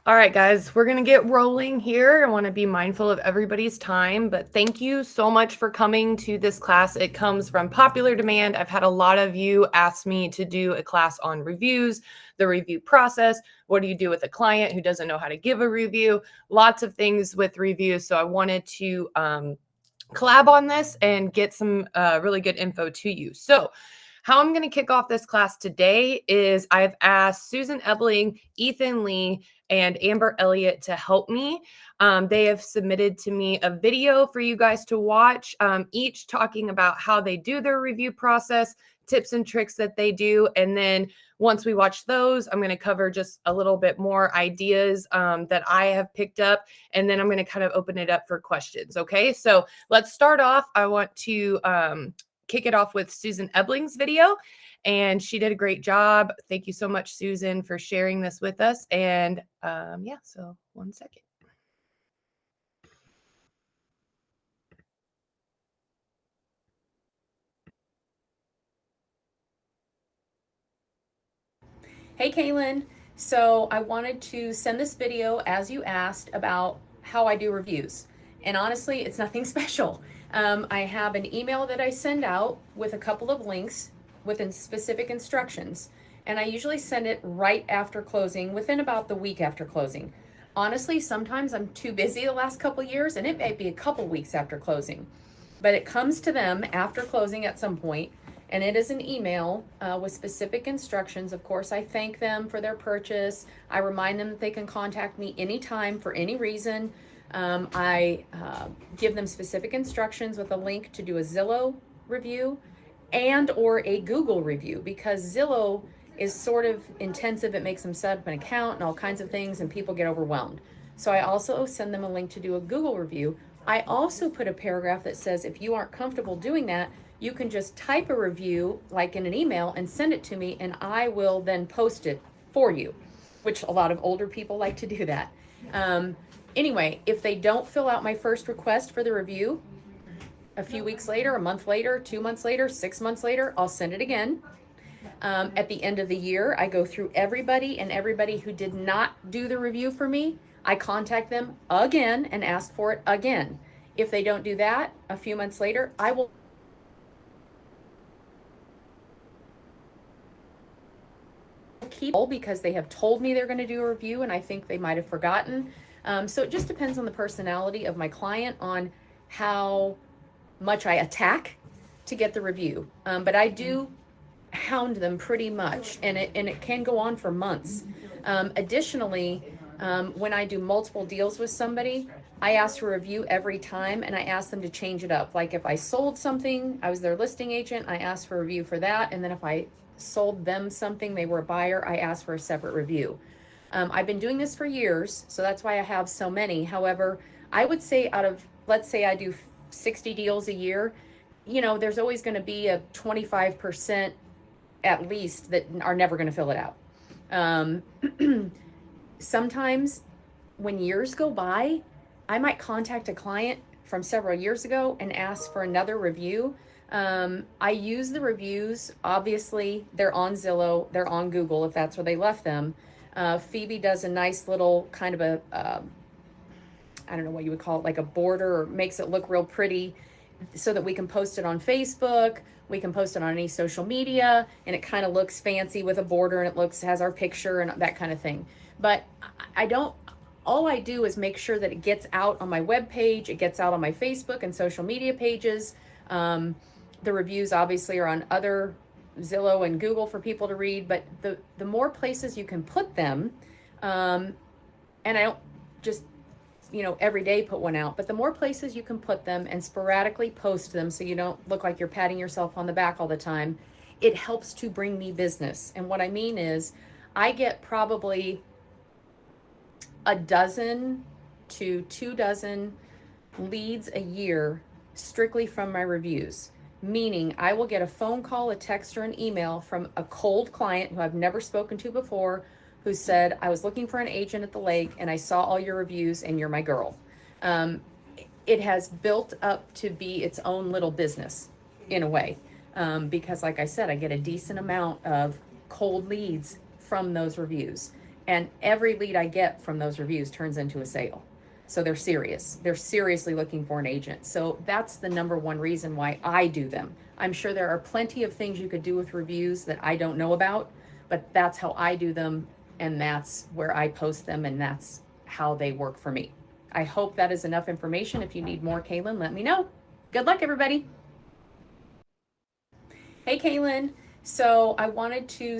All right, guys, we're going to get rolling here. I want to be mindful of everybody's time, but thank you so much for coming to this class. It comes from popular demand. I've had a lot of you ask me to do a class on reviews, the review process. What do you do with a client who doesn't know how to give a review? Lots of things with reviews. So I wanted to collab on this and get some really good info to you. So how I'm going to kick off this class today is I've asked Susan Ebling, Ethan Leigh, and Amber Elliott to help me. They have submitted to me a video for you guys to watch, each talking about how they do their review process, tips and tricks that they do. And then once we watch those, I'm going to cover just a little bit more ideas that I have picked up. And then I'm going to kind of open it up for questions. Okay, so let's start off. I want to kick it off with Susan Ebling's video, and she did a great job. Thank you so much, Susan, for sharing this with us. And yeah, so 1 second. Hey Kaylin, so I wanted to send this video as you asked about how I do reviews. And honestly, it's nothing special. I have an email that I send out with a couple of links within specific instructions. And I usually send it right after closing, within about the week after closing. Honestly, sometimes I'm too busy the last couple years and it may be a couple weeks after closing. But it comes to them after closing at some point, and it is an email with specific instructions. Of course, I thank them for their purchase. I remind them that they can contact me anytime for any reason. I give them specific instructions with a link to do a Zillow review and or a Google review, because Zillow is sort of intensive. It makes them set up an account and all kinds of things, and people get overwhelmed. So I also send them a link to do a Google review. I also put a paragraph that says if you aren't comfortable doing that, you can just type a review like in an email and send it to me, and I will then post it for you, which a lot of older people like to do that. Anyway, if they don't fill out my first request for the review, a few weeks later, a month later, 2 months later, 6 months later, I'll send it again. At the end of the year, I go through everybody, and everybody who did not do the review for me, I contact them again and ask for it again. If they don't do that, a few months later, I will keep because they have told me they're going to do a review and I think they might have forgotten. So it just depends on the personality of my client on how much I attack to get the review. But I do hound them pretty much, and it can go on for months. Additionally, when I do multiple deals with somebody, I ask for a review every time, and I ask them to change it up. Like if I sold something, I was their listing agent, I asked for a review for that. And then if I sold them something, they were a buyer, I asked for a separate review. I've been doing this for years, so that's why I have so many. However, I would say out of, let's say I do 60 deals a year, there's always going to be a 25% at least that are never going to fill it out. Sometimes when years go by, I might contact a client from several years ago and ask for another review. I use the reviews. Obviously, they're on Zillow, they're on Google if that's where they left them. Phoebe does a nice little kind of I don't know what you would call it, like a border, or makes it look real pretty so that we can post it on Facebook. We can post it on any social media, and it kind of looks fancy with a border, and has our picture and that kind of thing. But all I do is make sure that it gets out on my webpage, it gets out on my Facebook and social media pages. The reviews obviously are on other Zillow and Google for people to read, but the more places you can put them, and I don't just every day put one out, but the more places you can put them and sporadically post them so you don't look like you're patting yourself on the back all the time, it helps to bring me business. And what I mean is I get probably a dozen to 2 dozen leads a year strictly from my reviews. Meaning I will get a phone call, a text, or an email from a cold client who I've never spoken to before, who said, I was looking for an agent at the lake and I saw all your reviews and you're my girl. It has built up to be its own little business in a way. Because like I said, I get a decent amount of cold leads from those reviews. And every lead I get from those reviews turns into a sale. So they're serious. They're seriously looking for an agent. So that's the number one reason why I do them. I'm sure there are plenty of things you could do with reviews that I don't know about, but that's how I do them, and that's where I post them, and that's how they work for me. I hope that is enough information. If you need more, Kaylin, let me know. Good luck, everybody. Hey, Kaylin. So I wanted to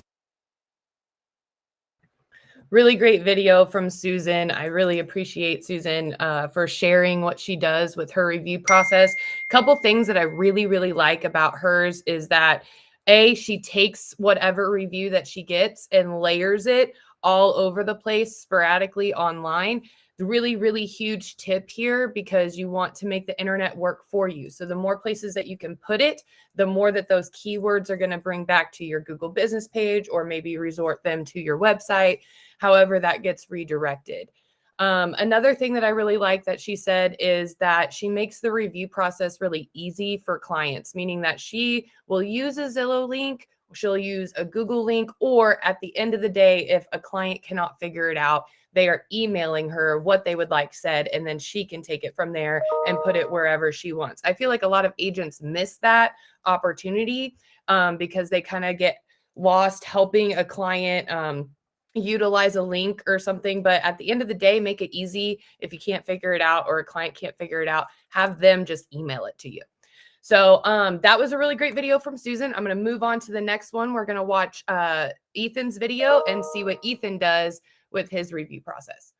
Really great video from Susan. I really appreciate Susan for sharing what she does with her review process. Couple things that I really, really like about hers is that she takes whatever review that she gets and layers it all over the place sporadically online. The really, really huge tip here, because you want to make the internet work for you. So the more places that you can put it, the more that those keywords are going to bring back to your Google business page, or maybe resort them to your website, however that gets redirected. Another thing that I really like that she said is that she makes the review process really easy for clients, meaning that she will use a Zillow link, she'll use a Google link, or at the end of the day, if a client cannot figure it out, they are emailing her what they would like said, and then she can take it from there and put it wherever she wants. I feel like a lot of agents miss that opportunity because they kind of get lost helping a client utilize a link or something. But at the end of the day, make it easy. If you can't figure it out, or a client can't figure it out, have them just email it to you. So that was a really great video from Susan. I'm going to move on to the next one. We're going to watch Ethan's video and see what Ethan does with his review process.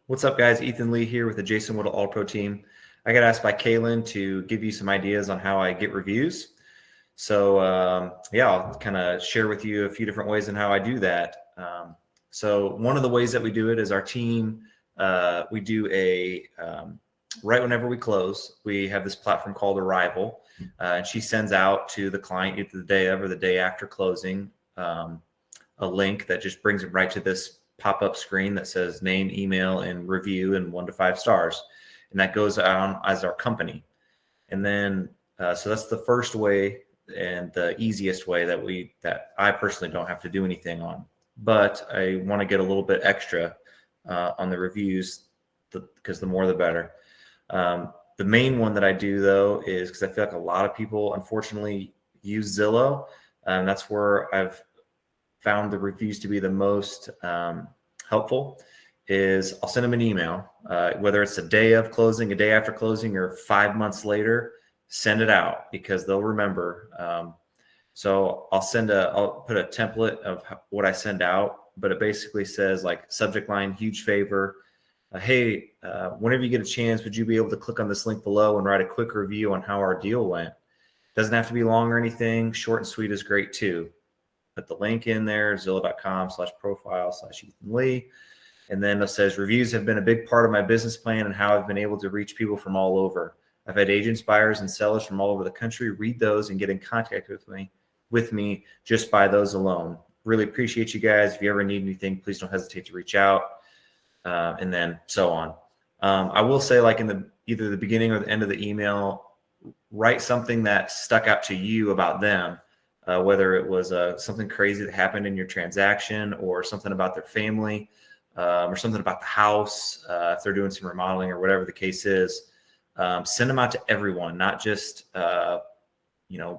What's up, guys? Ethan Leigh here with the Jason Whittle All Pro team. I got asked by Kaylin to give you some ideas on how I get reviews. So yeah, I'll kind of share with you a few different ways in how I do that. So one of the ways that we do it is our team, we do a, right whenever we close, we have this platform called Arrival, and she sends out to the client either the day of or the day after closing a link that just brings them right to this pop-up screen that says name, email, and review, and 1 to 5 stars. And that goes on as our company. And then, so that's the first way and the easiest way that I personally don't have to do anything on. But I want to get a little bit extra on the reviews, because the more the better. The main one that I do, though, is because I feel like a lot of people, unfortunately, use Zillow. And that's where I've found the reviews to be the most helpful. Is I'll send them an email, whether it's a day of closing, a day after closing, or 5 months later, send it out, because they'll remember. So I'll put a template of what I send out, but it basically says, like, subject line, huge favor. Hey, whenever you get a chance, would you be able to click on this link below and write a quick review on how our deal went? Doesn't have to be long or anything. Short and sweet is great too. Put the link in there, zillow.com/profile/Ethan Leigh. And then it says, reviews have been a big part of my business plan and how I've been able to reach people from all over. I've had agents, buyers, and sellers from all over the country read those and get in contact with me just by those alone. Really appreciate you guys. If you ever need anything, please don't hesitate to reach out. And then so on. I will say, like, in either the beginning or the end of the email, write something that stuck out to you about them. Whether it was something crazy that happened in your transaction, or something about their family, or something about the house, if they're doing some remodeling or whatever the case is. Send them out to everyone, not just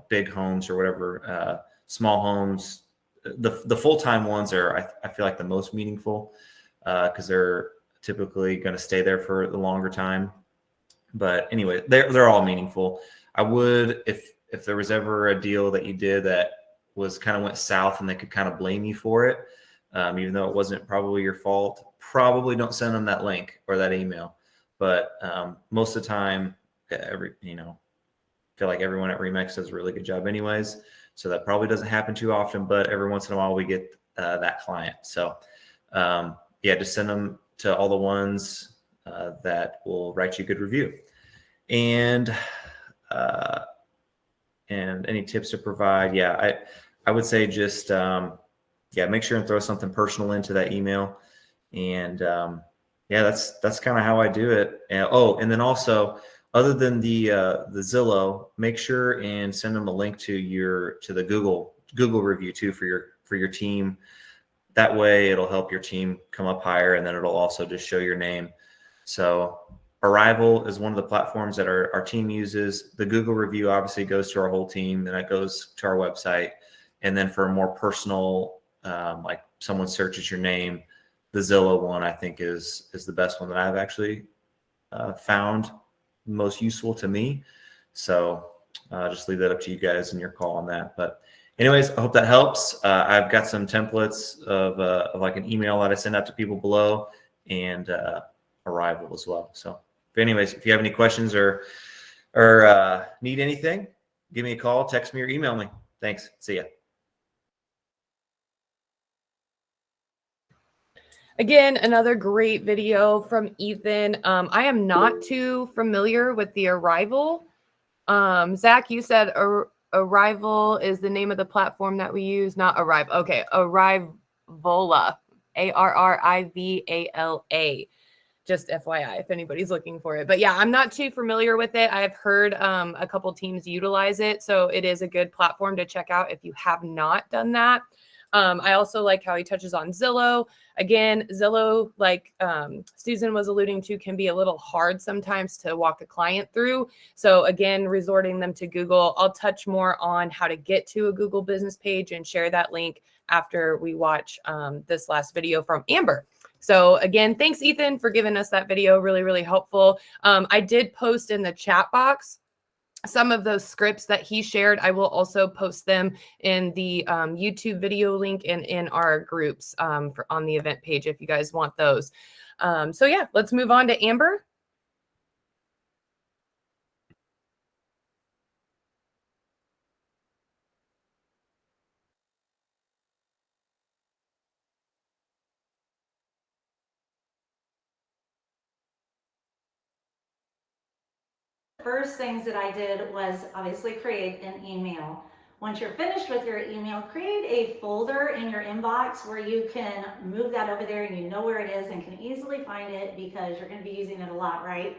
big homes or whatever. Small homes, the full-time ones are, I feel like, the most meaningful, because they're typically going to stay there for the longer time. But anyway, they're all meaningful. I would, if there was ever a deal that you did that was kind of went south and they could kind of blame you for it, even though it wasn't probably your fault, probably don't send them that link or that email. But most of the time, feel like everyone at Remax does a really good job anyways. So that probably doesn't happen too often, but every once in a while we get that client. So yeah, just send them to all the ones that will write you a good review. And any tips to provide? Yeah, I would say just, make sure and throw something personal into that email. And yeah, that's kind of how I do it. And then also, other than the Zillow, make sure and send them a link to the Google review too for your team. That way it'll help your team come up higher, and then it'll also just show your name. So Arrival is one of the platforms that our team uses. The Google review obviously goes to our whole team, and it goes to our website. And then for a more personal, like someone searches your name, the Zillow one I think is the best one that I've actually found most useful to me. So just leave that up to you guys and your call on that. But anyways, I hope that helps. I've got some templates of like an email that I send out to people below, and Arrival as well. So anyways, if you have any questions or need anything, give me a call, text me, or email me. Thanks. See ya. Again, another great video from Ethan. I am not too familiar with the Arrival. Zach, you said Arrival is the name of the platform that we use, not Arrive. Okay, Arrivala, Arrivala. Just FYI, if anybody's looking for it. But yeah, I'm not too familiar with it. I've heard a couple teams utilize it, so it is a good platform to check out if you have not done that. I also like how he touches on Zillow. Again, Zillow, like Susan was alluding to, can be a little hard sometimes to walk a client through. So again, resorting them to Google. I'll touch more on how to get to a Google business page and share that link after we watch this last video from Amber. So again, thanks, Ethan, for giving us that video. Really, really helpful. I did post in the chat box some of those scripts that he shared. I will also post them in the YouTube video link and in our groups on the event page if you guys want those. So yeah, let's move on to Amber. First things that I did was obviously create an email. Once you're finished with your email, create a folder in your inbox where you can move that over there and you know where it is and can easily find it because you're going to be using it a lot, right?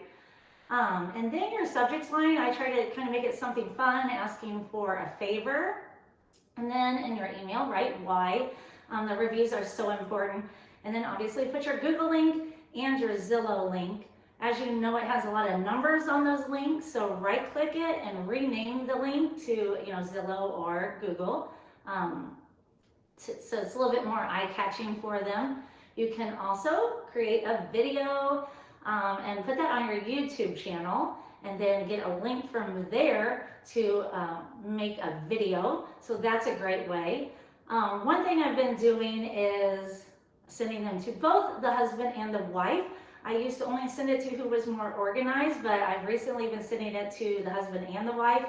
And then your subject line, I try to kind of make it something fun, asking for a favor. And then in your email, write why the reviews are so important. And then obviously put your Google link and your Zillow link. As you know, it has a lot of numbers on those links, so right click it and rename the link to Zillow or Google. So it's a little bit more eye-catching for them. You can also create a video and put that on your YouTube channel, and then get a link from there to make a video. So that's a great way. One thing I've been doing is sending them to both the husband and the wife. I used to only send it to who was more organized, but I've recently been sending it to the husband and the wife.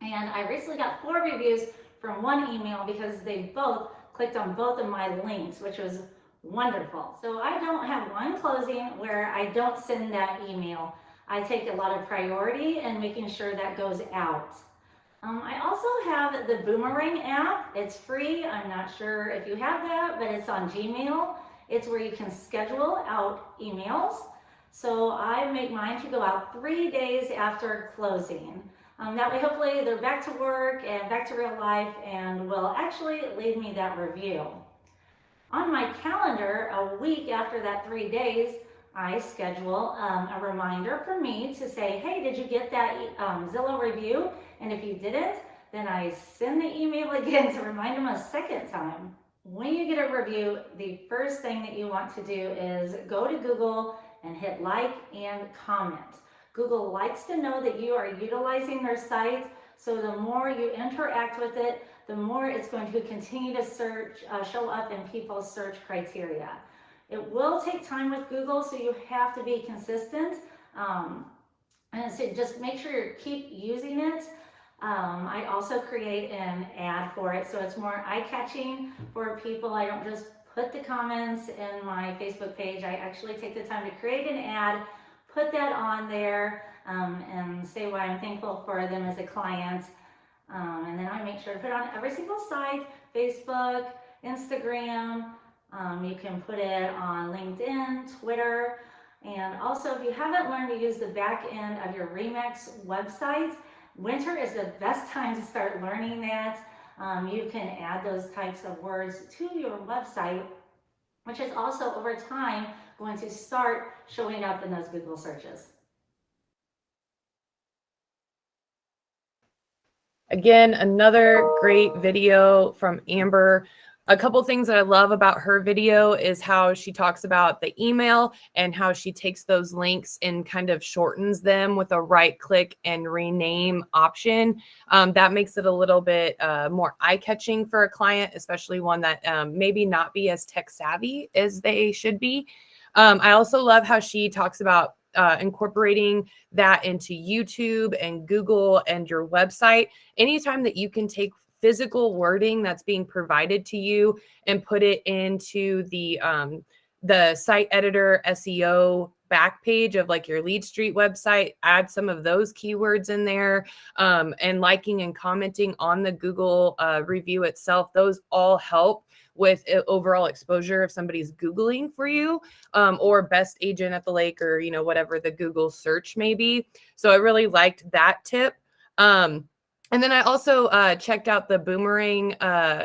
And I recently got 4 reviews from one email because they both clicked on both of my links, which was wonderful. So I don't have one closing where I don't send that email. I take a lot of priority in making sure that goes out. I also have the Boomerang app. It's free. I'm not sure if you have that, but it's on Gmail. It's where you can schedule out emails. So I make mine to go out 3 days after closing. That way, hopefully, they're back to work and back to real life and will actually leave me that review. On my calendar, a week after that 3 days, I schedule a reminder for me to say, hey, did you get that Zillow review? And if you didn't, then I send the email again to remind them a second time. When you get a review, the first thing that you want to do is go to Google and hit like and comment. Google likes to know that you are utilizing their site, so the more you interact with it, the more it's going to continue to show up in people's search criteria. It will take time with Google, so you have to be consistent. And so just make sure you keep using it. I also create an ad for it, so it's more eye-catching for people. I don't just put the comments in my Facebook page. I actually take the time to create an ad, put that on there, and say why I'm thankful for them as a client. And then I make sure to put it on every single site, Facebook, Instagram, You can put it on LinkedIn, Twitter, and also if you haven't learned to use the back end of your Remix website, winter is the best time to start learning that. You can add those types of words to your website, which is also over time going to start showing up in those Google searches. Again, another great video from Amber. A couple things that I love about her video is how she talks about the email and how she takes those links and kind of shortens them with a right click and rename option. That makes it a little bit more eye-catching for a client, especially one that maybe not be as tech savvy as they should be. I also love how she talks about incorporating that into YouTube and Google and your website. Anytime that you can take physical wording that's being provided to you and put it into the site editor SEO back page of like your Lead Street website, add some of those keywords in there, and liking and commenting on the Google review itself. Those all help with overall exposure if somebody's Googling for you, or best agent at the lake, or, you know, whatever the Google search may be. So I really liked that tip. And then I also checked out the Boomerang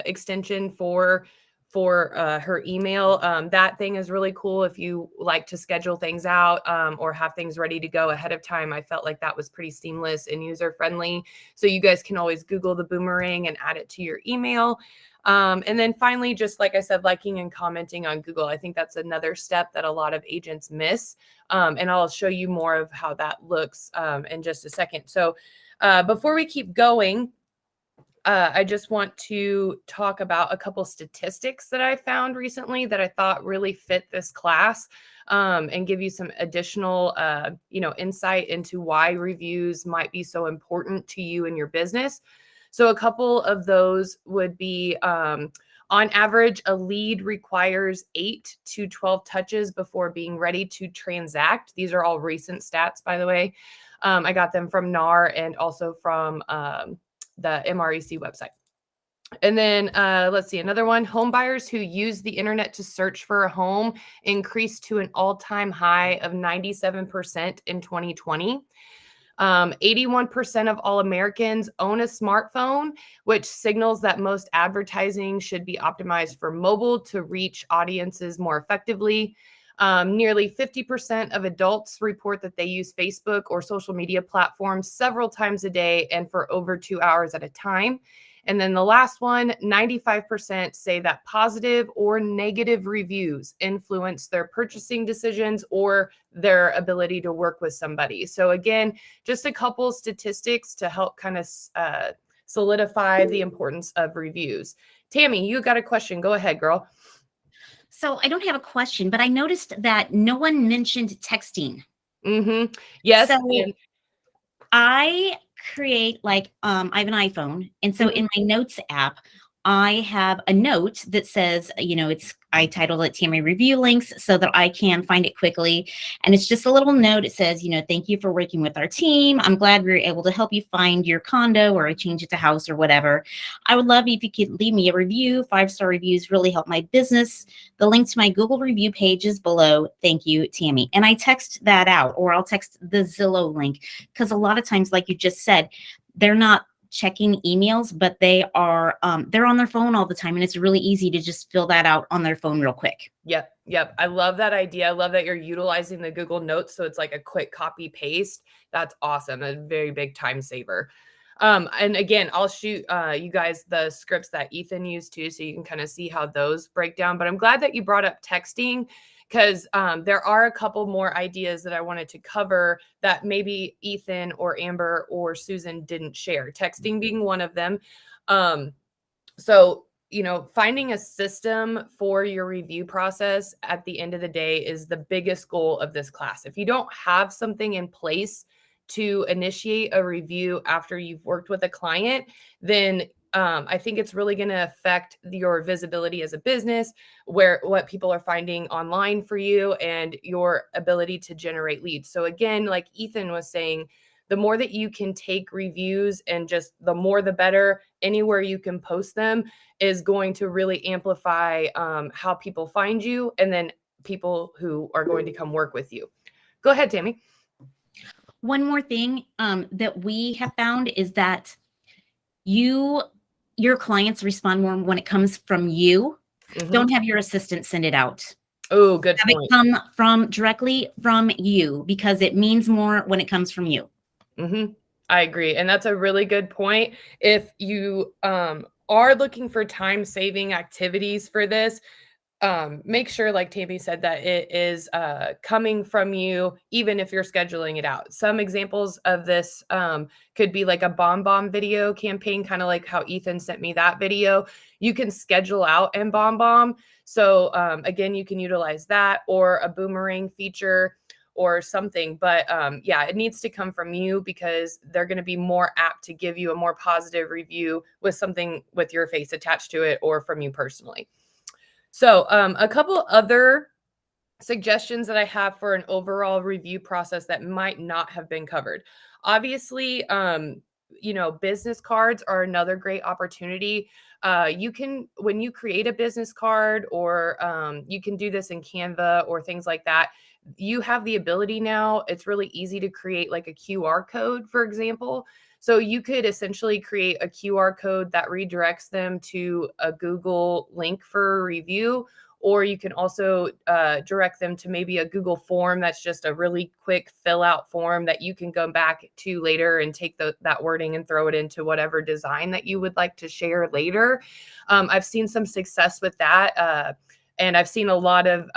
extension for her email. That thing is really cool if you like to schedule things out or have things ready to go ahead of time. I felt like that was pretty seamless and user friendly. So you guys can always Google the Boomerang and add it to your email. And then finally, just like I said, liking and commenting on Google. I think that's another step that a lot of agents miss. And I'll show you more of how that looks in just a second. So before we keep going, I just want to talk about a couple statistics that I found recently that I thought really fit this class, and give you some additional, insight into why reviews might be so important to you and your business. So a couple of those would be, on average, a lead requires 8 to 12 touches before being ready to transact. These are all recent stats, by the way. I got them from NAR and also from the MREC website. And then let's see, another one. Home buyers who use the internet to search for a home increased to an all-time high of 97% in 2020. 81% of all Americans own a smartphone, which signals that most advertising should be optimized for mobile to reach audiences more effectively. Nearly 50% of adults report that they use Facebook or social media platforms several times a day and for over 2 hours at a time. And then the last one, 95% say that positive or negative reviews influence their purchasing decisions or their ability to work with somebody. So again, just a couple statistics to help kind of solidify the importance of reviews. Tammy, you got a question. Go ahead, girl. So I don't have a question, but I noticed that no one mentioned texting. Mm-hmm. Yes. So I create I have an iPhone. And so in my notes app, I have a note that says, I titled it Tammy Review Links so that I can find it quickly. And it's just a little note. It says, thank you for working with our team. I'm glad we were able to help you find your condo, or I change it to house or whatever. I would love if you could leave me a review. 5-star reviews really help my business. The link to my Google review page is below. Thank you, Tammy. And I text that out, or I'll text the Zillow link, because a lot of times, like you just said, they're not checking emails, but they're on their phone all the time. And it's really easy to just fill that out on their phone real quick. Yep. I love that idea. I love that you're utilizing the Google Notes. So it's like a quick copy paste. That's awesome. A very big time saver. And again, I'll shoot you guys the scripts that Ethan used too, so you can kind of see how those break down. But I'm glad that you brought up texting, because there are a couple more ideas that I wanted to cover that maybe Ethan or Amber or Susan didn't share, texting being one of them. So, finding a system for your review process at the end of the day is the biggest goal of this class. If you don't have something in place to initiate a review after you've worked with a client, then I think it's really going to affect your visibility as a business, what people are finding online for you, and your ability to generate leads. So again, like Ethan was saying, the more that you can take reviews and just the more the better, anywhere you can post them is going to really amplify how people find you, and then people who are going to come work with you. Go ahead, Tammy. One more thing that we have found is that your clients respond more when it comes from you. Mm-hmm. Don't have your assistant send it out. Oh, good Have point. it come directly from you, because it means more when it comes from you. Mm-hmm. I agree. And that's a really good point. If you are looking for time-saving activities for this, make sure, like Tammy said, that it is coming from you, even if you're scheduling it out. Some examples of this could be like a bomb video campaign, kind of like how Ethan sent me that video. You can schedule out in bomb. So again, you can utilize that, or a boomerang feature or something. But yeah, it needs to come from you, because they're going to be more apt to give you a more positive review with something with your face attached to it, or from you personally. So a couple other suggestions that I have for an overall review process that might not have been covered. Obviously, business cards are another great opportunity. You can, when you create a business card, or you can do this in Canva or things like that, you have the ability now. It's really easy to create like a QR code, for example. So you could essentially create a QR code that redirects them to a Google link for a review, or you can also direct them to maybe a Google form that's just a really quick fill out form that you can go back to later and take that wording and throw it into whatever design that you would like to share later. I've seen some success with that. And I've seen a lot of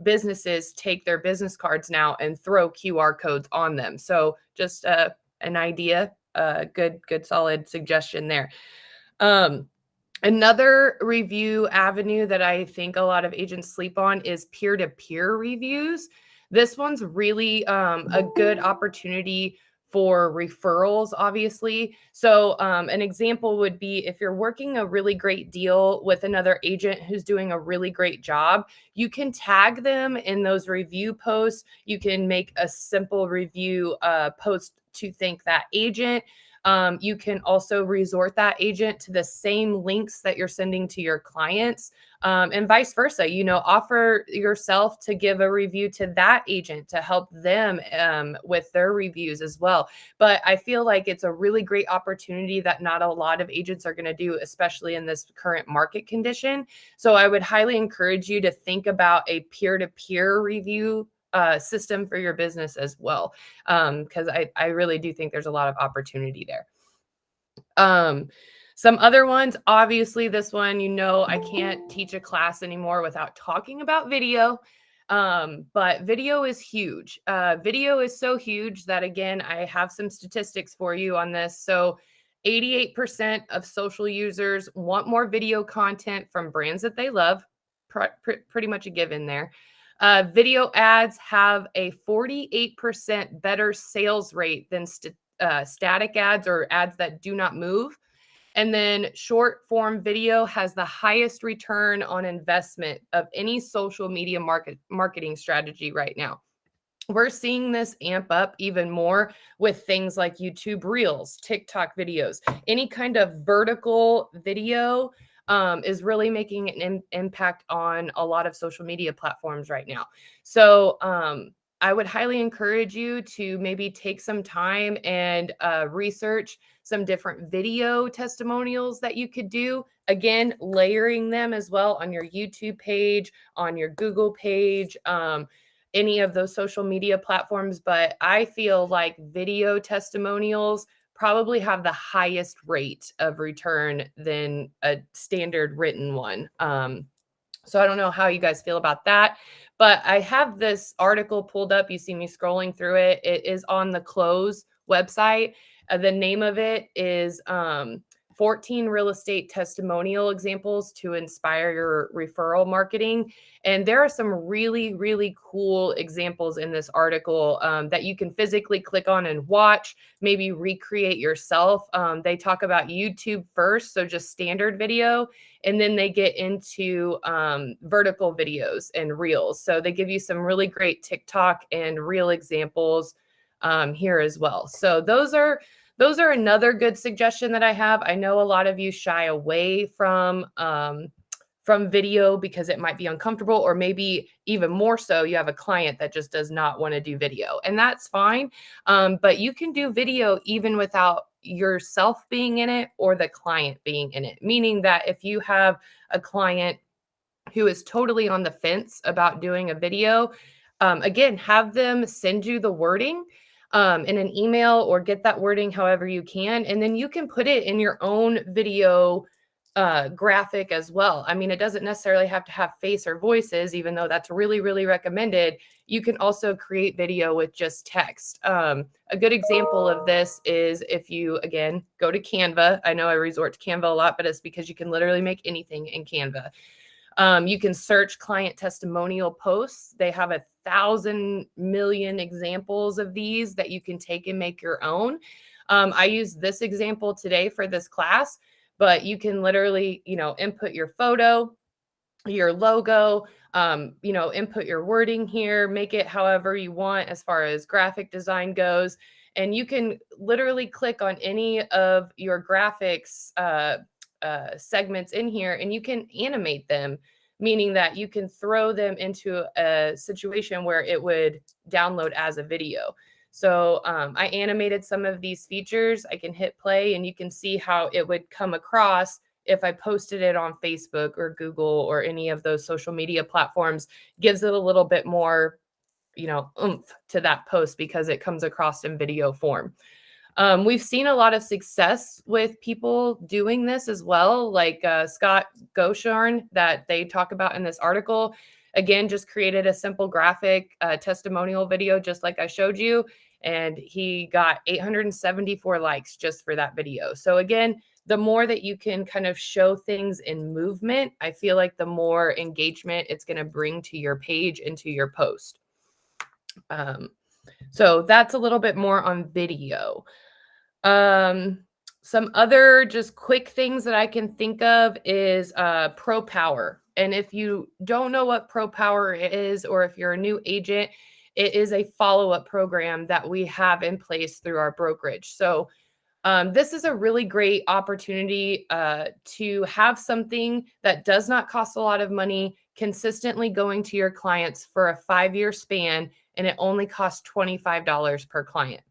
businesses take their business cards now and throw QR codes on them. So just an idea, good solid suggestion there. Another review avenue that I think a lot of agents sleep on is peer-to-peer reviews. This one's really a good opportunity for referrals, obviously. So an example would be, if you're working a really great deal with another agent who's doing a really great job, you can tag them in those review posts. You can make a simple review post to thank that agent. You can also resort that agent to the same links that you're sending to your clients, and vice versa. Offer yourself to give a review to that agent to help them with their reviews as well. But I feel like it's a really great opportunity that not a lot of agents are going to do, especially in this current market condition. So I would highly encourage you to think about a peer-to-peer review system for your business as well, because I really do think there's a lot of opportunity there. Some other ones, obviously this one, I can't teach a class anymore without talking about video. But video is huge. Video is so huge that, again, I have some statistics for you on this. So 88% of social users want more video content from brands that they love. Pretty much a given there. Video ads have a 48% better sales rate than static ads, or ads that do not move. And then short form video has the highest return on investment of any social media marketing strategy right now. We're seeing this amp up even more with things like YouTube Reels, TikTok videos. Any kind of vertical video is really making an impact on a lot of social media platforms right now. So I would highly encourage you to maybe take some time and research some different video testimonials that you could do. Again, layering them as well on your YouTube page, on your Google page, any of those social media platforms. But I feel like video testimonials probably have the highest rate of return than a standard written one. So I don't know how you guys feel about that, but I have this article pulled up. You see me scrolling through it. It is on the Close website. The name of it is 14 real estate testimonial examples to inspire your referral marketing. And there are some really, really cool examples in this article that you can physically click on and watch, maybe recreate yourself. They talk about YouTube first, so just standard video, and then they get into vertical videos and reels. So they give you some really great TikTok and reel examples here as well. So those are those are another good suggestion that I have. I know a lot of you shy away from video because it might be uncomfortable, or maybe even more so, you have a client that just does not want to do video, and that's fine. But you can do video even without yourself being in it or the client being in it, meaning that if you have a client who is totally on the fence about doing a video, again, have them send you the wording in an email, or get that wording however you can, and then you can put it in your own video graphic as well. I mean, it doesn't necessarily have to have face or voices, even though that's really, really recommended. You can also create video with just text. A good example of this is if you, again, go to Canva. I know I resort to Canva a lot, but it's because you can literally make anything in Canva. You can search client testimonial posts. They have 1,000 million examples of these that you can take and make your own. I use this example today for this class, but you can literally, input your photo, your logo, input your wording here, make it however you want as far as graphic design goes. And you can literally click on any of your graphics segments in here, and you can animate them, meaning that you can throw them into a situation where it would download as a video. So I animated some of these features. I can hit play and you can see how it would come across if I posted it on Facebook or Google or any of those social media platforms. Gives it a little bit more, oomph to that post because it comes across in video form. We've seen a lot of success with people doing this as well, like Scott Goshorn that they talk about in this article. Again, just created a simple graphic testimonial video, just like I showed you. And he got 874 likes just for that video. So again, the more that you can kind of show things in movement, I feel like the more engagement it's going to bring to your page and to your post. So that's a little bit more on video. Some other just quick things that I can think of is Pro Power. And if you don't know what Pro Power is, or if you're a new agent, it is a follow-up program that we have in place through our brokerage. So this is a really great opportunity to have something that does not cost a lot of money, consistently going to your clients for a 5-year span, and it only costs $25 per client.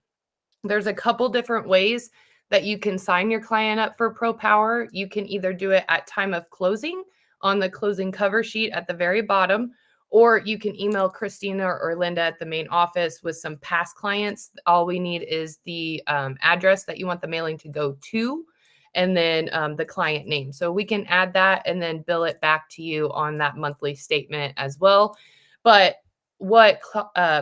There's a couple different ways that you can sign your client up for Pro Power. You can either do it at time of closing on the closing cover sheet at the very bottom, or you can email Christina or Linda at the main office with some past clients. All we need is the address that you want the mailing to go to, and then the client name. So we can add that and then bill it back to you on that monthly statement as well. But what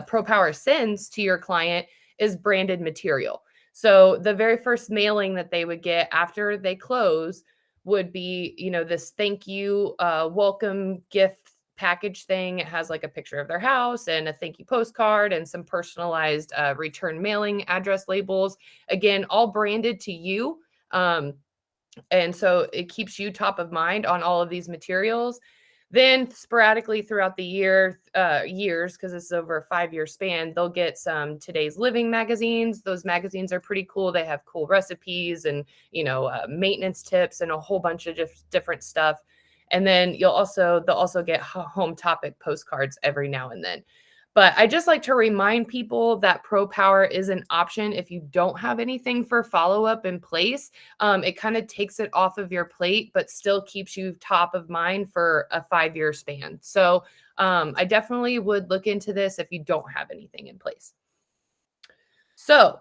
Pro Power sends to your client is branded material. So the very first mailing that they would get after they close would be, this thank you, welcome gift package thing. It has like a picture of their house and a thank you postcard and some personalized return mailing address labels. Again, all branded to you. And so it keeps you top of mind on all of these materials. Then sporadically throughout the years, because this is over a 5-year span, they'll get some Today's Living magazines. Those magazines are pretty cool. They have cool recipes and, maintenance tips and a whole bunch of different stuff. And then they'll also get home topic postcards every now and then. But I just like to remind people that Pro Power is an option if you don't have anything for follow-up in place. It kind of takes it off of your plate, but still keeps you top of mind for a 5-year span. So I definitely would look into this if you don't have anything in place. So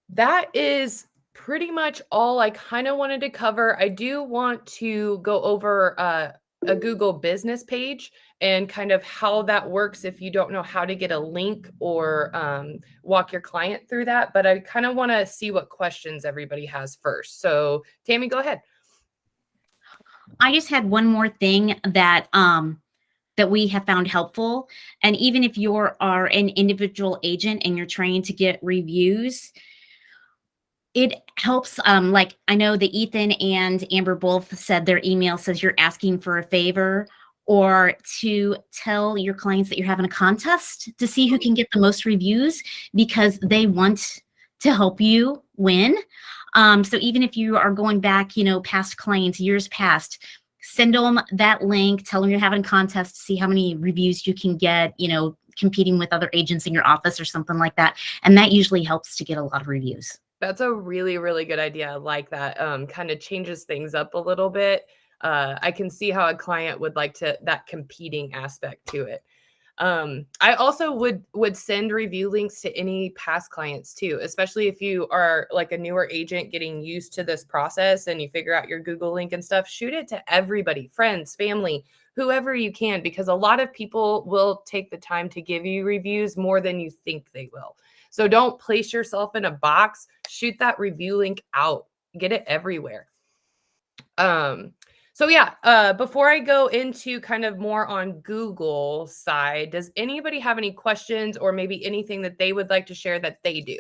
that is pretty much all I kind of wanted to cover. I do want to go over a Google business page and kind of how that works if you don't know how to get a link or walk your client through that. But I kind of want to see what questions everybody has first. So Tammy, go ahead. I just had one more thing that that we have found helpful. And even if you are an individual agent and you're trying to get reviews, it helps. Like I know that Ethan and Amber both said their email says you're asking for a favor, or to tell your clients that you're having a contest to see who can get the most reviews, because they want to help you win. So even if you are going back, past clients, years past, send them that link, tell them you're having a contest to see how many reviews you can get, competing with other agents in your office or something like that. And that usually helps to get a lot of reviews. That's a really, really good idea. I like that. Kind of changes things up a little bit. I can see how a client would like that competing aspect to it. I also would send review links to any past clients too, especially if you are like a newer agent getting used to this process and you figure out your Google link and stuff. Shoot it to everybody, friends, family, whoever you can, because a lot of people will take the time to give you reviews more than you think they will. So don't place yourself in a box. Shoot that review link out. Get it everywhere. So yeah, before I go into kind of more on Google side, does anybody have any questions or maybe anything that they would like to share that they do?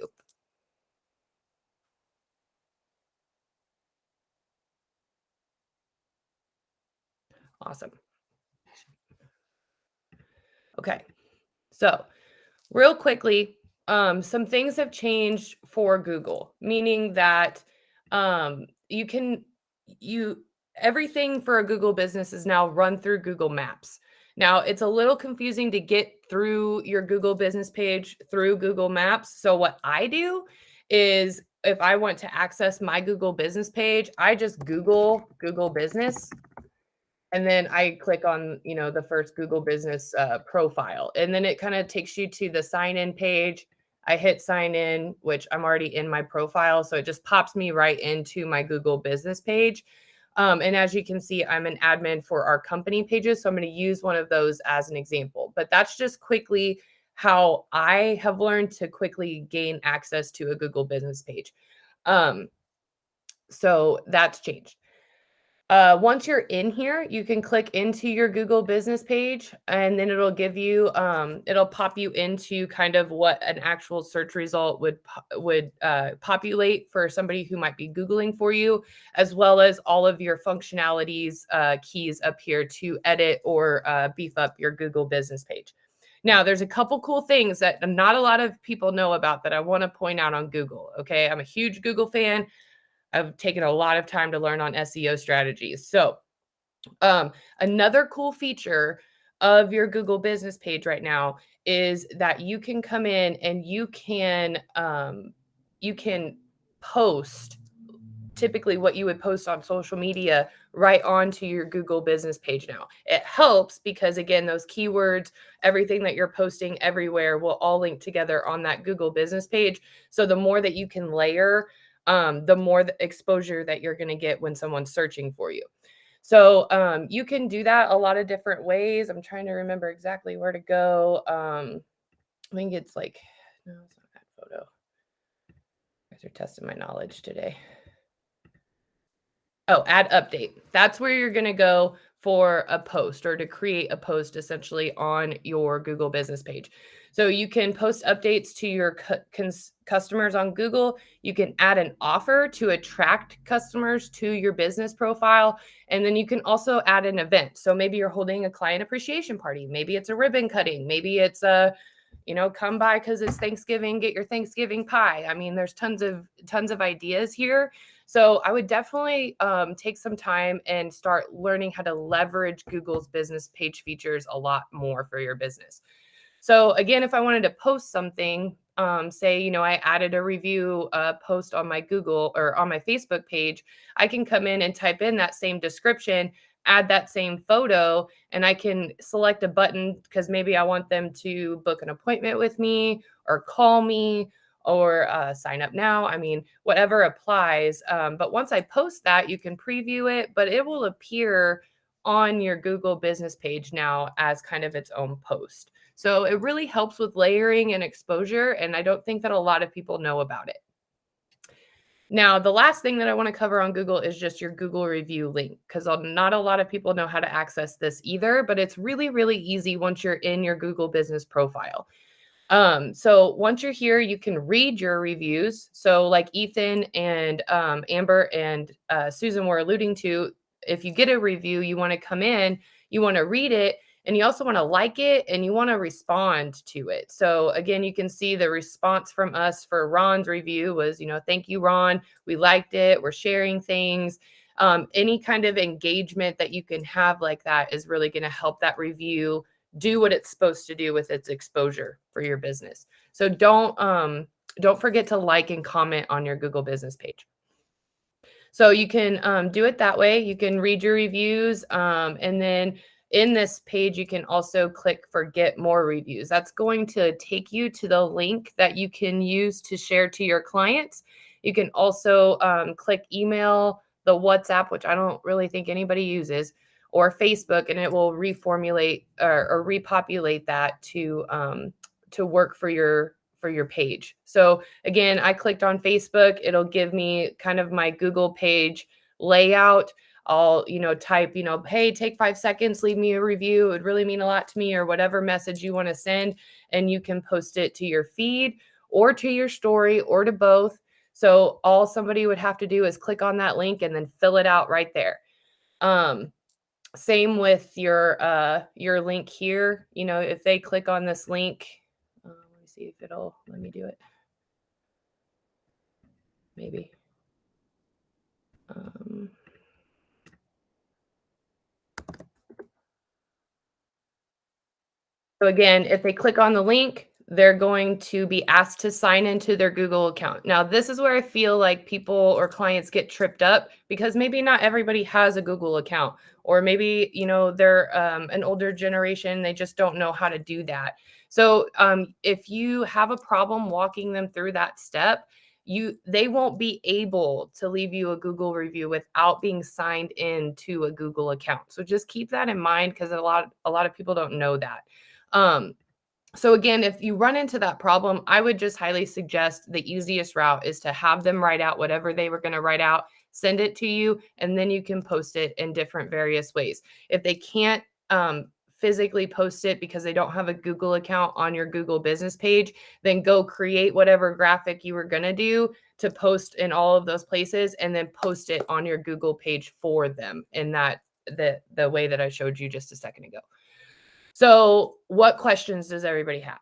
Awesome. Okay. So real quickly, some things have changed for Google, meaning that everything for a Google business is now run through Google Maps. Now, it's a little confusing to get through your Google business page through Google Maps. So what I do is if I want to access my Google business page, I just Google business. And then I click on, the first Google business profile. And then it kind of takes you to the sign in page. I hit sign in, which I'm already in my profile. So it just pops me right into my Google business page. And as you can see, I'm an admin for our company pages. So I'm going to use one of those as an example. But that's just quickly how I have learned to quickly gain access to a Google business page. So that's changed. Once you're in here, you can click into your Google business page and then it'll give you, it'll pop you into kind of what an actual search result would populate for somebody who might be Googling for you, as well as all of your functionalities, keys up here to edit or beef up your Google business page. Now, there's a couple cool things that not a lot of people know about that I want to point out on Google. Okay. I'm a huge Google fan. I've taken a lot of time to learn on SEO strategies. So another cool feature of your Google business page right now is that you can come in and you can post typically what you would post on social media right onto your Google business page now. It helps because again, those keywords, everything that you're posting everywhere will all link together on that Google business page. So the more that you can layer, the more the exposure that you're going to get when someone's searching for you. So you can do that a lot of different ways. I'm trying to remember exactly where to go. I think it's like, no, it's not that photo. You guys are testing my knowledge today. Oh, add update. That's where you're going to go for a post or to create a post essentially on your Google business page. So you can post updates to your customers on Google. You can add an offer to attract customers to your business profile. And then you can also add an event. So maybe you're holding a client appreciation party. Maybe it's a ribbon cutting. Maybe it's come by because it's Thanksgiving, get your Thanksgiving pie. I mean, there's tons of ideas here. So I would definitely take some time and start learning how to leverage Google's business page features a lot more for your business. So again, if I wanted to post something, say, I added a review post on my Google or on my Facebook page, I can come in and type in that same description, add that same photo, and I can select a button because maybe I want them to book an appointment with me or call me or sign up now. I mean, whatever applies. But once I post that, you can preview it, but it will appear on your Google business page now as kind of its own post. So it really helps with layering and exposure. And I don't think that a lot of people know about it. Now, the last thing that I want to cover on Google is just your Google review link, because not a lot of people know how to access this either, but it's really, really easy once you're in your Google business profile. So once you're here, you can read your reviews. So like Ethan and Amber and Susan were alluding to, if you get a review, you want to come in, you want to read it, and you also want to like it and you want to respond to it. So again, you can see the response from us for Ron's review was, thank you, Ron. We liked it. We're sharing things. Any kind of engagement that you can have like that is really going to help that review do what it's supposed to do with its exposure for your business. So don't forget to like and comment on your Google business page. So you can do it that way. You can read your reviews. And then in this page, you can also click for get more reviews. That's going to take you to the link that you can use to share to your clients. You can also click email, the WhatsApp, which I don't really think anybody uses, or Facebook, and it will reformulate or repopulate that to work for your page. So again, I clicked on Facebook. It'll give me kind of my Google page layout. I'll, type, hey, take 5 seconds, leave me a review. It would really mean a lot to me, or whatever message you want to send. And you can post it to your feed or to your story or to both. So all somebody would have to do is click on that link and then fill it out right there. Same with your link here. If they click on this link, let me see if it'll let me do it. Maybe. So again, if they click on the link, they're going to be asked to sign into their Google account. Now, this is where I feel like people or clients get tripped up, because maybe not everybody has a Google account, or maybe, they're an older generation. They just don't know how to do that. So if you have a problem walking them through that step, they won't be able to leave you a Google review without being signed into a Google account. So just keep that in mind, because a lot of people don't know that. So again, if you run into that problem, I would just highly suggest the easiest route is to have them write out whatever they were going to write out, send it to you, and then you can post it in different various ways. If they can't physically post it because they don't have a Google account on your Google business page, then go create whatever graphic you were going to do to post in all of those places, and then post it on your Google page for them in the way that I showed you just a second ago. So what questions does everybody have?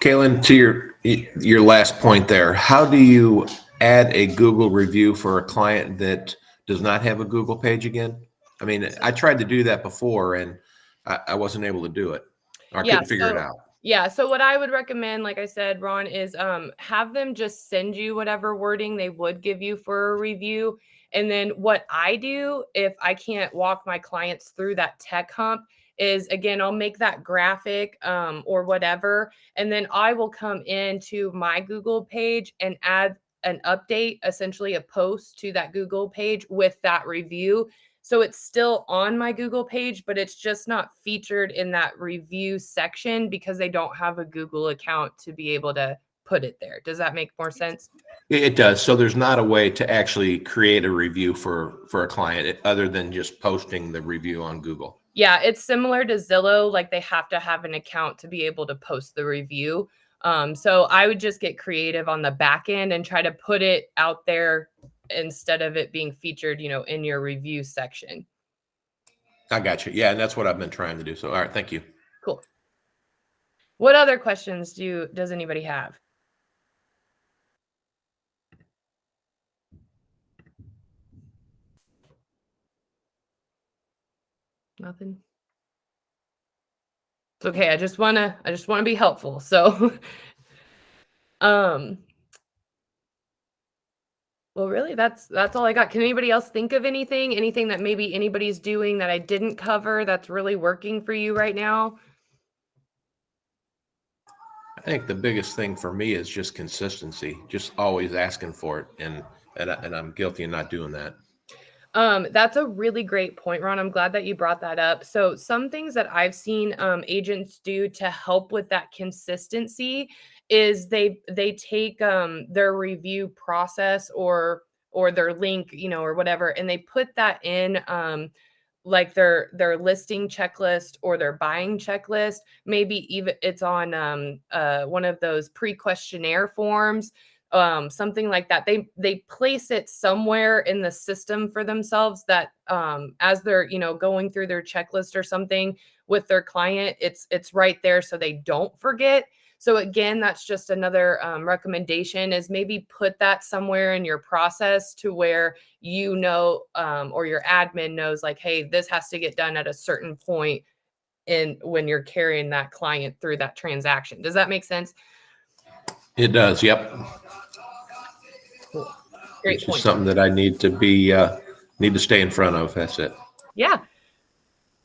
Kaylin, to your last point there, how do you add a Google review for a client that does not have a Google page again? I mean, I tried to do that before and I wasn't able to do it. Or I couldn't figure it out. Yeah. So what I would recommend, like I said, Ron, is have them just send you whatever wording they would give you for a review. And then what I do, if I can't walk my clients through that tech hump, is again, I'll make that graphic or whatever. And then I will come into my Google page and add an update, essentially a post to that Google page with that review. So it's still on my Google page, but it's just not featured in that review section because they don't have a Google account to be able to put it there. Does that make more sense? It does. So there's not a way to actually create a review for a client other than just posting the review on Google. Yeah, it's similar to Zillow. Like they have to have an account to be able to post the review. So I would just get creative on the back end and try to put it out there instead of it being featured, in your review section. I got you. Yeah, and that's what I've been trying to do. So, all right, thank you. Cool. What other questions does anybody have? Nothing. It's okay. I just want to be helpful. So, well, really, that's all I got. Can anybody else think of anything that maybe anybody's doing that I didn't cover that's really working for you right now? I think the biggest thing for me is just consistency, just always asking for it. And I'm guilty of not doing that. That's a really great point, Ron. I'm glad that you brought that up. So some things that I've seen agents do to help with that consistency is they take their review process or their link, or whatever, and they put that in like their listing checklist or their buying checklist. Maybe even it's on one of those pre-questionnaire forms. something like that. They place it somewhere in the system for themselves that as they're, you know, going through their checklist or something with their client, it's right there so they don't forget. So again, that's just another recommendation, is maybe put that somewhere in your process to where you know, or your admin knows, like, hey, this has to get done at a certain point in when you're carrying that client through that transaction. Does that make sense? It does. Yep. Cool. Great It's point. just something that I need to stay in front of. That's it. Yeah.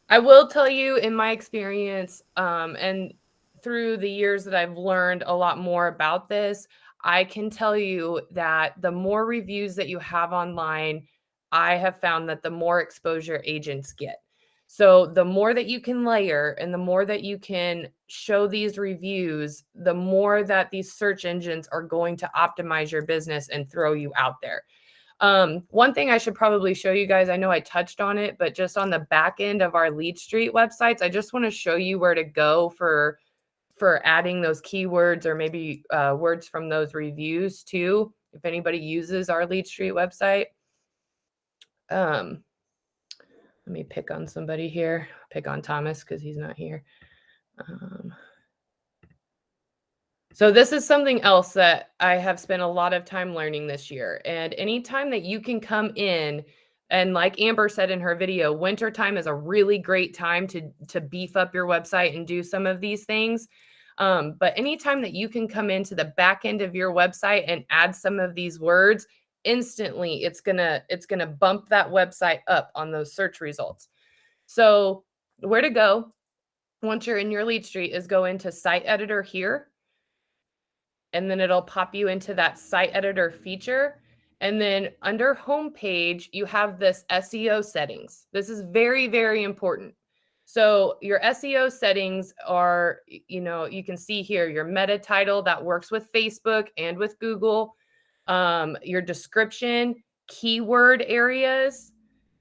I will tell you, in my experience, and through the years that I've learned a lot more about this, I can tell you that the more reviews that you have online, I have found that the more exposure agents get. So the more that you can layer and the more that you can show these reviews, the more that these search engines are going to optimize your business and throw you out there. One thing I should probably show you guys, I know I touched on it, but just on the back end of our Lead Street websites, I just want to show you where to go for adding those keywords or maybe words from those reviews too, if anybody uses our Lead Street website. Let me pick on somebody here. Pick on Thomas because he's not here. So this is something else that I have spent a lot of time learning this year. And anytime that you can come in, and like Amber said in her video, wintertime is a really great time to beef up your website and do some of these things. But anytime that you can come into the back end of your website and add some of these words, instantly it's gonna bump that website up on those search results. So where to go once you're in your Lead Street is go into Site Editor here. And then it'll pop you into that site editor feature. And then under homepage, you have this SEO settings. This is very, very important. So your SEO settings are, you know, you can see here your meta title that works with Facebook and with Google, your description, keyword areas,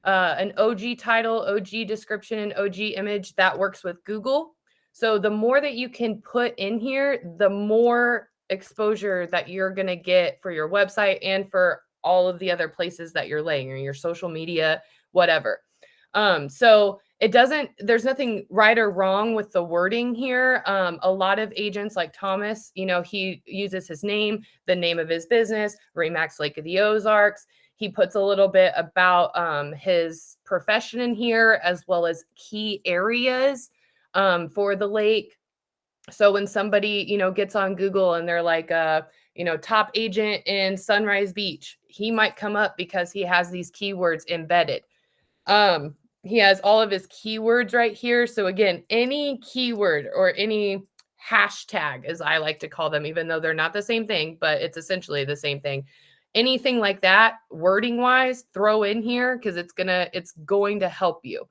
an OG title, OG description, and OG image that works with Google. So the more that you can put in here, the more exposure that you're going to get for your website and for all of the other places that you're laying, or your social media, whatever. So there's nothing right or wrong with the wording here. A lot of agents like Thomas, you know, he uses his name, the name of his business, Remax Lake of the Ozarks. He puts a little bit about his profession in here, as well as key areas for the lake. So when somebody, you know, gets on Google and they're like, you know, top agent in Sunrise Beach, he might come up because he has these keywords embedded. He has all of his keywords right here. So again, any keyword or any hashtag, as I like to call them, even though they're not the same thing, but it's essentially the same thing. Anything like that, wording wise, throw in here because it's going to help you.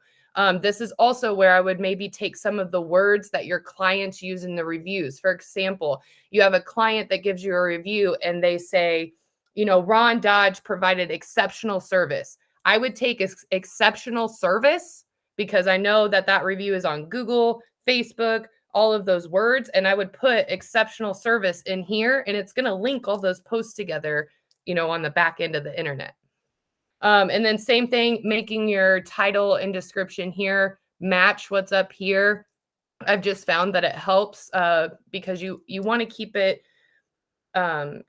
This is also where I would maybe take some of the words that your clients use in the reviews. For example, you have a client that gives you a review and they say, you know, Ron Dodge provided exceptional service. I would take exceptional service because I know that review is on Google, Facebook, all of those words. And I would put exceptional service in here and it's going to link all those posts together, you know, on the back end of the internet. And then same thing, making your title and description here match what's up here. I've just found that it helps because you want to keep it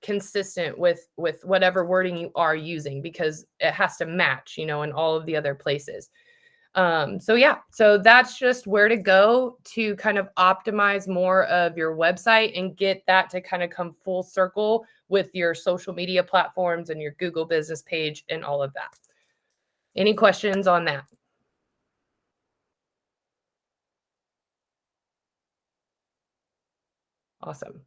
consistent with whatever wording you are using, because it has to match, you know, in all of the other places. So yeah, so that's just where to go to kind of optimize more of your website and get that to kind of come full circle with your social media platforms and your Google business page and all of that. Any questions on that? Awesome.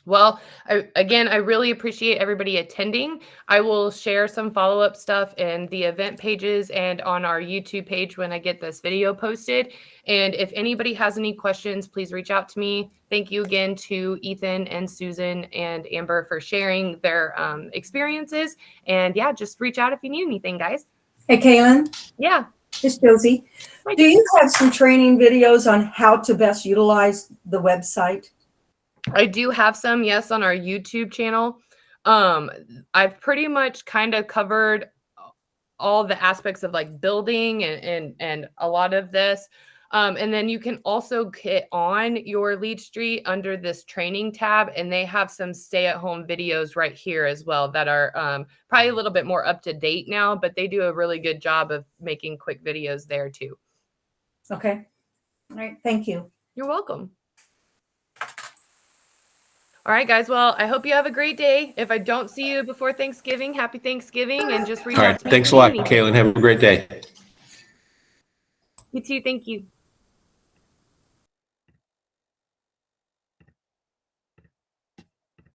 Well, I really appreciate everybody attending. I will share some follow-up stuff in the event pages and on our YouTube page when I get this video posted. And if anybody has any questions, please reach out to me. Thank you again to Ethan and Susan and Amber for sharing their experiences. And yeah, just reach out if you need anything, guys. Hey, Kaylin. Yeah. It's Josie. Do you have some training videos on how to best utilize the website? I do have some, yes, on our YouTube channel. I've pretty much kind of covered all the aspects of like building and a lot of this. And then you can also hit on your lead street under this training tab, and they have some stay-at-home videos right here as well that are probably a little bit more up to date now, but they do a really good job of making quick videos there too. Okay. All right. Thank you. You're welcome. All right, guys. Well, I hope you have a great day. If I don't see you before Thanksgiving, happy Thanksgiving, and just reach All out right. to me. Thanks if a you lot, need anything. Kaylin. Have a great day. You too. Thank you.